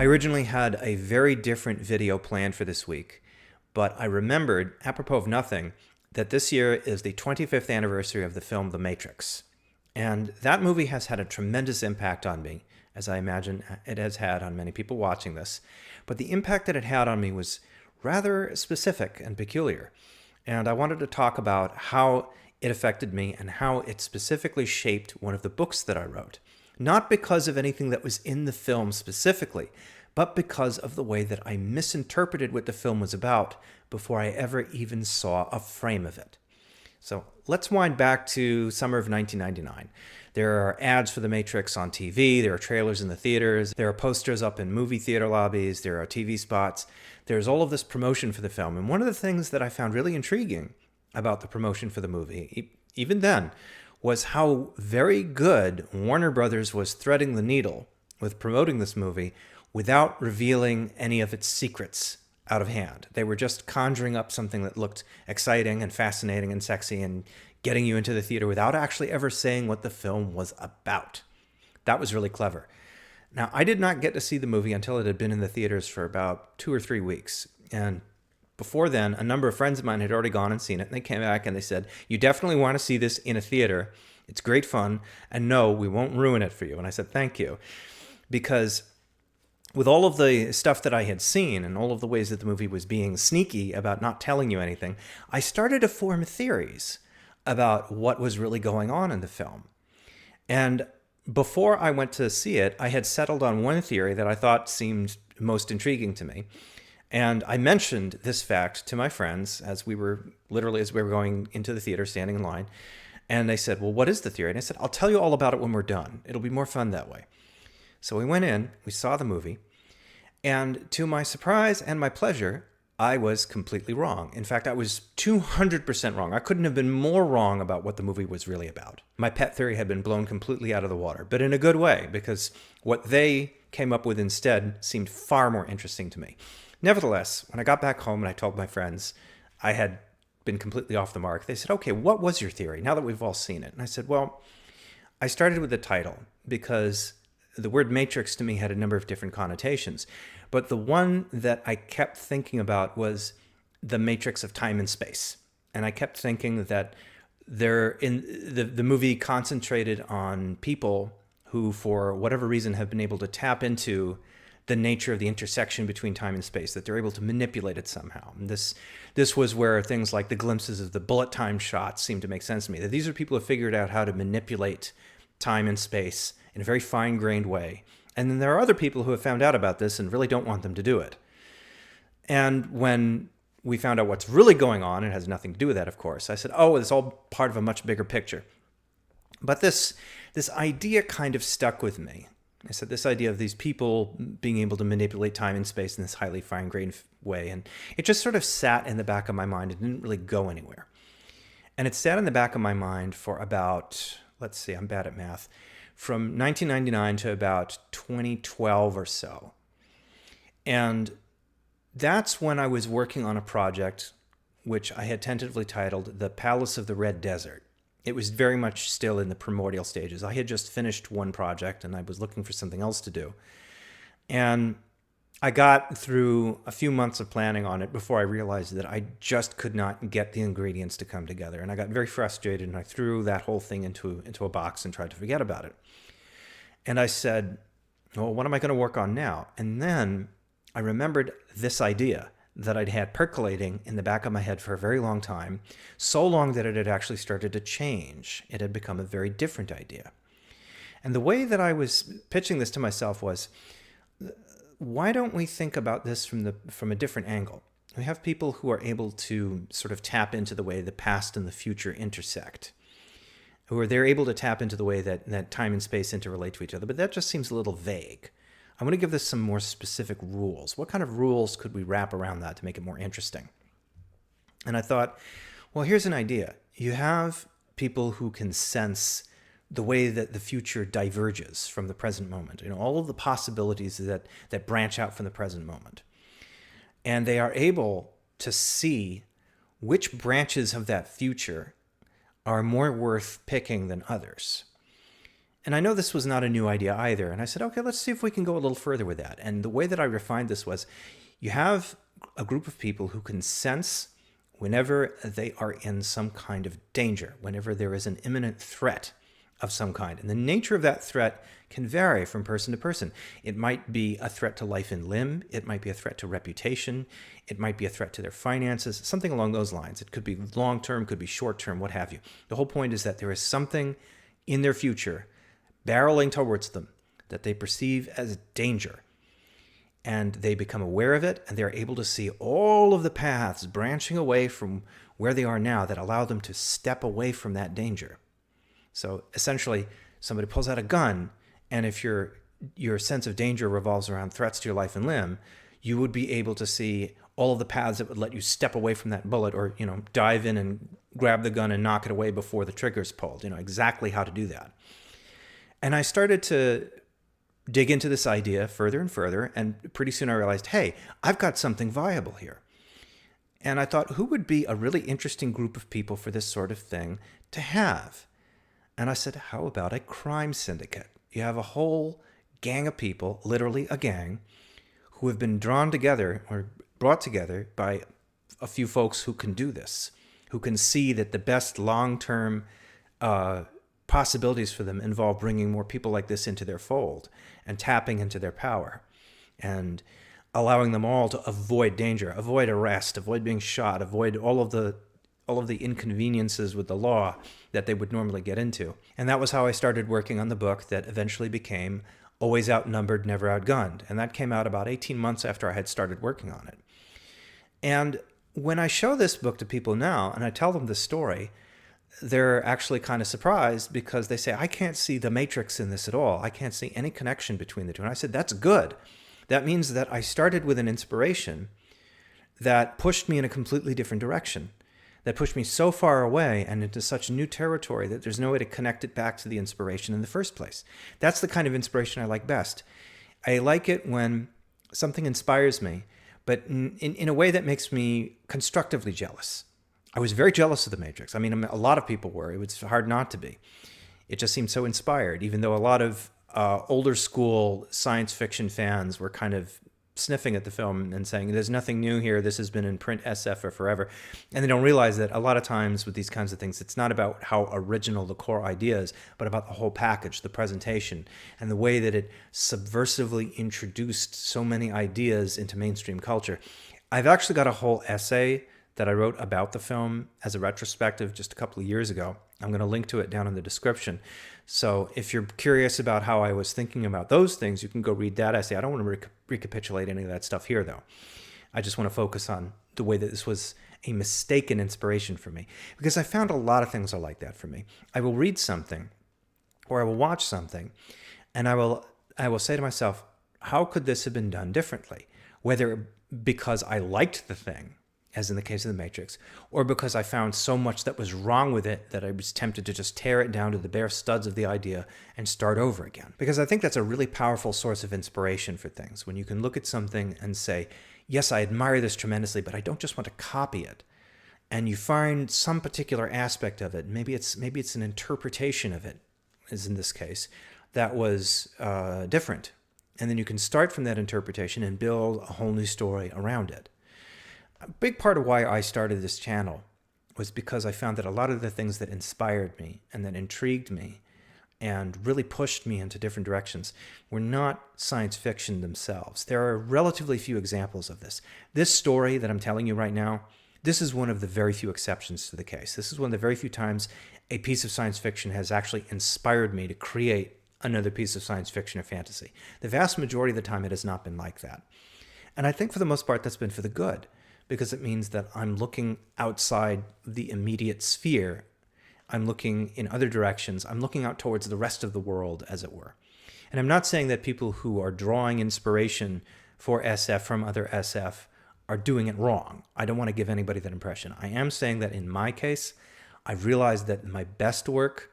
originally had a very different video planned for this week, but I remembered, apropos of nothing, that this year is the 25th anniversary of the film The Matrix. And that movie has had a tremendous impact on me, as I imagine it has had on many people watching this. But the impact that it had on me was rather specific and peculiar. And I wanted to talk about how it affected me and how it specifically shaped one of the books that I wrote. Not because of anything that was in the film specifically, but because of the way that I misinterpreted what the film was about before I ever even saw a frame of it. So let's wind back to summer of 1999. There are ads for The Matrix on TV, there are trailers in the theaters, there are posters up in movie theater lobbies, there are TV spots. There's all of this promotion for the film. And one of the things that I found really intriguing about the promotion for the movie, even then, was how very good Warner Brothers was threading the needle with promoting this movie without revealing any of its secrets out of hand. They were just conjuring up something that looked exciting and fascinating and sexy and getting you into the theater without actually ever saying what the film was about. That was really clever. Now, I did not get to see the movie until it had been in the theaters for about 2 or 3 weeks. And before then, a number of friends of mine had already gone and seen it, and they came back and they said, "You definitely want to see this in a theater. It's great fun, and no, we won't ruin it for you." And I said, "Thank you." Because with all of the stuff that I had seen and all of the ways that the movie was being sneaky about not telling you anything, I started to form theories about what was really going on in the film. And before I went to see it, I had settled on one theory that I thought seemed most intriguing to me. And I mentioned this fact to my friends as we were going into the theater, standing in line. And they said, "Well, what is the theory?" And I said, "I'll tell you all about it when we're done. It'll be more fun that way." So we went in, we saw the movie, and to my surprise and my pleasure, I was completely wrong. In fact, I was 200% wrong. I couldn't have been more wrong about what the movie was really about. My pet theory had been blown completely out of the water, but in a good way, because what they came up with instead seemed far more interesting to me. Nevertheless, when I got back home and I told my friends I had been completely off the mark, they said, "Okay, what was your theory now that we've all seen it?" And I said, "Well, I started with the title because the word matrix to me had a number of different connotations. But the one that I kept thinking about was the matrix of time and space. And I kept thinking that the movie concentrated on people who, for whatever reason, have been able to tap into the nature of the intersection between time and space, that they're able to manipulate it somehow. And this was where things like the glimpses of the bullet time shots seemed to make sense to me, that these are people who figured out how to manipulate time and space in a very fine-grained way. And then there are other people who have found out about this and really don't want them to do it. And when we found out what's really going on, it has nothing to do with that, of course, I said, "Oh, it's all part of a much bigger picture." But this idea kind of stuck with me. I said, this idea of these people being able to manipulate time and space in this highly fine-grained way. And it just sort of sat in the back of my mind. It didn't really go anywhere. And it sat in the back of my mind for about, let's see, I'm bad at math, from 1999 to about 2012 or so. And that's when I was working on a project which I had tentatively titled The Palace of the Red Desert. It was very much still in the primordial stages. I had just finished one project and I was looking for something else to do. And I got through a few months of planning on it before I realized that I just could not get the ingredients to come together. And I got very frustrated and I threw that whole thing into a box and tried to forget about it. And I said, "Well, what am I going to work on now?" And then I remembered this idea that I'd had percolating in the back of my head for a very long time, so long that it had actually started to change. It had become a very different idea. And the way that I was pitching this to myself was, why don't we think about this from a different angle? We have people who are able to sort of tap into the way the past and the future intersect, they're able to tap into the way that time and space interrelate to each other, but that just seems a little vague. I want to give this some more specific rules. What kind of rules could we wrap around that to make it more interesting? And I thought, well, here's an idea. You have people who can sense the way that the future diverges from the present moment, all of the possibilities that branch out from the present moment. And they are able to see which branches of that future are more worth picking than others. And I know this was not a new idea either. And I said, okay, let's see if we can go a little further with that. And the way that I refined this was you have a group of people who can sense whenever they are in some kind of danger, whenever there is an imminent threat of some kind. And the nature of that threat can vary from person to person. It might be a threat to life and limb. It might be a threat to reputation. It might be a threat to their finances, something along those lines. It could be long-term, could be short-term, what have you. The whole point is that there is something in their future barreling towards them that they perceive as danger. And they become aware of it, and they're able to see all of the paths branching away from where they are now that allow them to step away from that danger. So essentially, somebody pulls out a gun, and if your sense of danger revolves around threats to your life and limb, you would be able to see all of the paths that would let you step away from that bullet, or dive in and grab the gun and knock it away before the trigger's pulled. Exactly how to do that. And I started to dig into this idea further and further, and pretty soon I realized, hey, I've got something viable here. And I thought, who would be a really interesting group of people for this sort of thing to have? And I said, how about a crime syndicate? You have a whole gang of people, literally a gang, who have been drawn together or brought together by a few folks who can do this, who can see that the best long-term possibilities for them involve bringing more people like this into their fold and tapping into their power and allowing them all to avoid danger, avoid arrest, avoid being shot, avoid all of the inconveniences with the law that they would normally get into. And that was how I started working on the book that eventually became Always Outnumbered, Never Outgunned. And that came out about 18 months after I had started working on it. And when I show this book to people now and I tell them the story, they're actually kind of surprised because they say, I can't see the matrix in this at all. I can't see any connection between the two. And I said, that's good. That means that I started with an inspiration that pushed me in a completely different direction, that pushed me so far away and into such new territory that there's no way to connect it back to the inspiration in the first place. That's the kind of inspiration I like best. I like it when something inspires me, but in a way that makes me constructively jealous. I was very jealous of The Matrix. I mean, a lot of people were. It was hard not to be. It just seemed so inspired, even though a lot of older school science fiction fans were kind of sniffing at the film and saying, there's nothing new here. This has been in print SF for forever. And they don't realize that a lot of times with these kinds of things, it's not about how original the core idea is, but about the whole package, the presentation, and the way that it subversively introduced so many ideas into mainstream culture. I've actually got a whole essay that I wrote about the film as a retrospective just a couple of years ago. I'm going to link to it down in the description. So if you're curious about how I was thinking about those things, you can go read that essay. I don't want to recapitulate any of that stuff here, though. I just want to focus on the way that this was a mistaken inspiration for me, because I found a lot of things are like that for me. I will read something or I will watch something and I will say to myself, how could this have been done differently? Whether because I liked the thing, as in the case of The Matrix, or because I found so much that was wrong with it that I was tempted to just tear it down to the bare studs of the idea and start over again. Because I think that's a really powerful source of inspiration for things, when you can look at something and say, yes, I admire this tremendously, but I don't just want to copy it. And you find some particular aspect of it, maybe it's an interpretation of it, as in this case, that was different. And then you can start from that interpretation and build a whole new story around it. A big part of why I started this channel was because I found that a lot of the things that inspired me and that intrigued me and really pushed me into different directions were not science fiction themselves. There are relatively few examples of this. This story that I'm telling you right now, this is one of the very few exceptions to the case. This is one of the very few times a piece of science fiction has actually inspired me to create another piece of science fiction or fantasy. The vast majority of the time it has not been like that. And I think for the most part that's been for the good, because it means that I'm looking outside the immediate sphere. I'm looking in other directions. I'm looking out towards the rest of the world, as it were. And I'm not saying that people who are drawing inspiration for SF from other SF are doing it wrong. I don't want to give anybody that impression. I am saying that in my case, I've realized that my best work,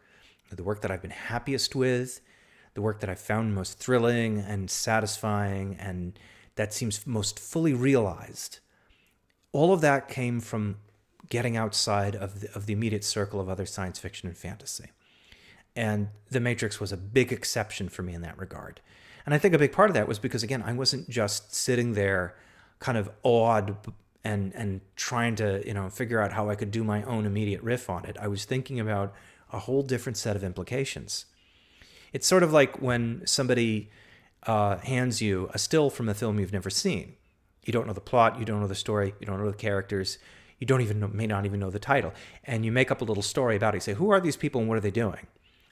the work that I've been happiest with, the work that I've found most thrilling and satisfying and that seems most fully realized, all of that came from getting outside of the immediate circle of other science fiction and fantasy. And The Matrix was a big exception for me in that regard. And I think a big part of that was because, again, I wasn't just sitting there kind of awed and trying to, figure out how I could do my own immediate riff on it. I was thinking about a whole different set of implications. It's sort of like when somebody hands you a still from a film you've never seen. You don't know the plot, you don't know the story, you don't know the characters, you may not even know the title, and you make up a little story about it. You say, who are these people and what are they doing?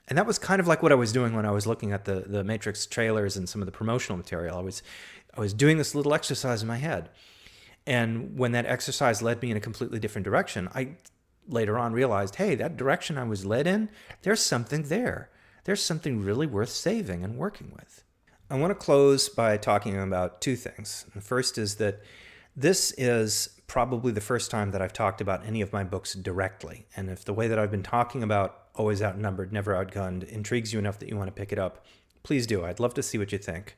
And that was kind of like what I was doing when I was looking at the Matrix trailers and some of the promotional material. I was doing this little exercise in my head. And when that exercise led me in a completely different direction, I later on realized, hey, that direction I was led in, there's something there. There's something really worth saving and working with. I want to close by talking about two things. The first is that this is probably the first time that I've talked about any of my books directly. And if the way that I've been talking about Always Outnumbered, Never Outgunned intrigues you enough that you want to pick it up, please do. I'd love to see what you think.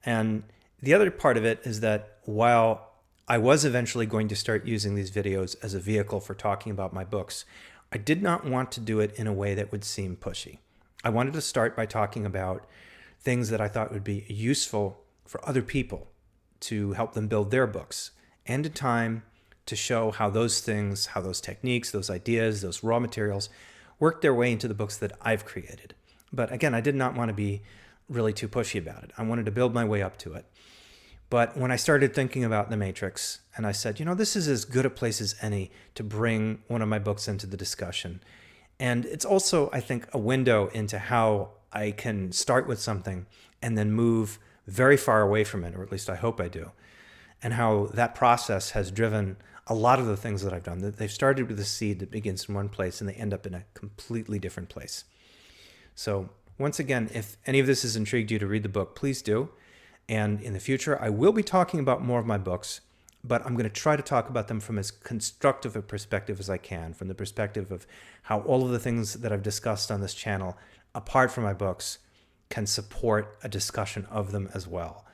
And the other part of it is that while I was eventually going to start using these videos as a vehicle for talking about my books, I did not want to do it in a way that would seem pushy. I wanted to start by talking about things that I thought would be useful for other people to help them build their books, and a time to show how those things, how those techniques, those ideas, those raw materials work their way into the books that I've created. But again, I did not want to be really too pushy about it. I wanted to build my way up to it. But when I started thinking about The Matrix, and I said, this is as good a place as any to bring one of my books into the discussion. And it's also, I think, a window into how I can start with something and then move very far away from it, or at least I hope I do. And how that process has driven a lot of the things that I've done. That they've started with a seed that begins in one place and they end up in a completely different place. So once again, if any of this has intrigued you to read the book, please do. And in the future, I will be talking about more of my books, but I'm going to try to talk about them from as constructive a perspective as I can, from the perspective of how all of the things that I've discussed on this channel, apart from my books, can support a discussion of them as well.